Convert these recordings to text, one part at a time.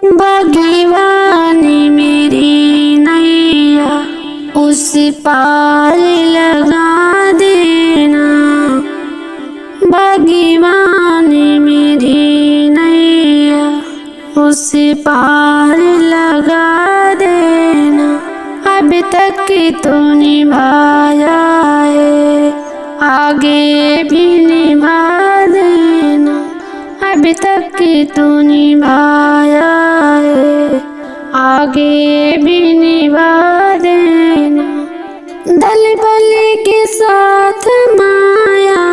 भगवानी मेरी नैया उस पार लगा देना। भगवानी मेरी नैया उस पार लगा देना। अब तक तो निभाया है, आगे भी निभा देना। अब तक तो निभाया है, आगे भी निभा देना। दल बल के साथ माया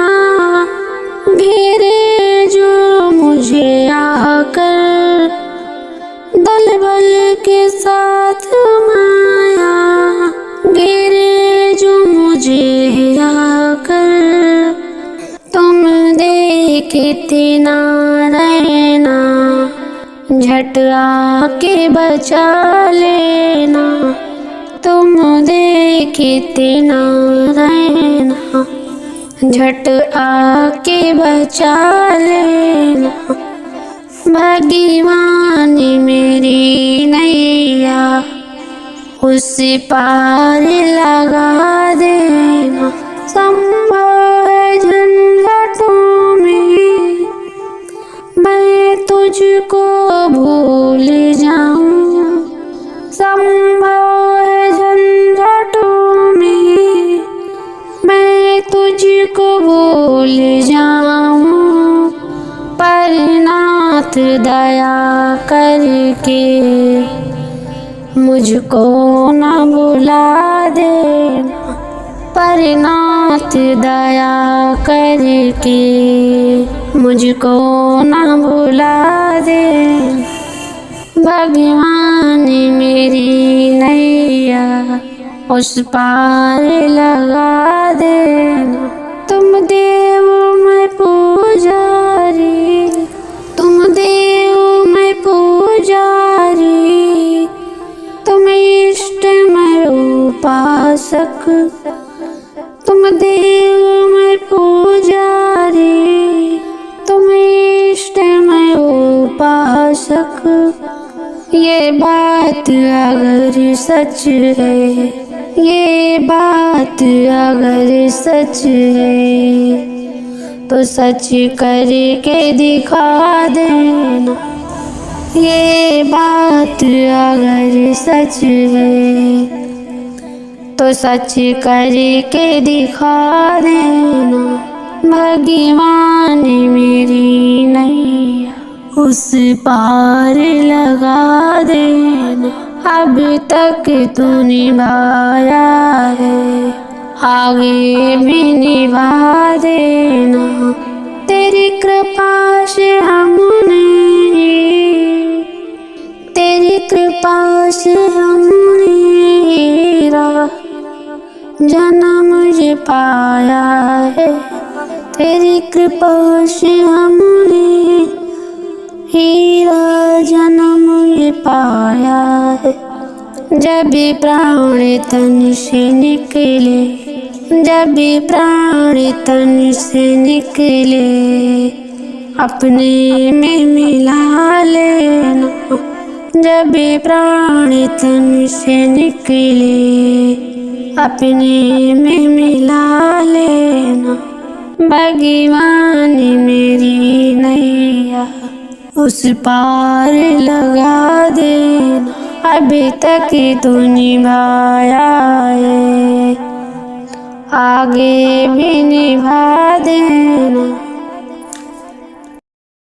घेरे जो मुझे आकर, दल बल के साथ माया घेरे जो मुझे आकर। तुम देखते ना रहना, झट आके बचा लेना। तुम देखते ना रहना, झट आके बचा लेना। भगवानी मेरी नैया उस पार लगा देना। संभव है झंझटों में मैं तुझको भूल जाऊं। संभव है झंझटों में मैं तुझको भूल जाऊं। पर नाथ दया करके मुझको न भुला देना। पर नाथ दया करके मुझको न भुला देना। भगवानी मेरी नैया उस पार लगा देना। तुम देव मैं पुजारी, तुम देव मैं पुजारी, तुम इष्ट मैं उपासक। तुम देव मैं पुजारी, तुम इष्ट मैं उपासक। ये बात अगर सच है, ये बात अगर सच है, तो सच करके दिखा देना। ये बात अगर सच है, तो सच करके दिखा देना। भगवानी मेरी नैया उस पार लगा देना। अब तक तू निभाया है, आगे भी निभा देना। तेरी कृपा से हमने, तेरी कृपा से हमने जन्म मुझे पाया है। तेरी कृपा से हमने हीरा जन्म मुझे पाया है। जब भी प्राण तन से निकले, जब भी प्राण तन से निकले, अपने में मिला लेना। जब भी प्राण तन से निकले, अपने में मिला लेना। भगवानी मेरी नैया उस पार लगा देना। अभी तक तू निभाया है, आगे भी निभा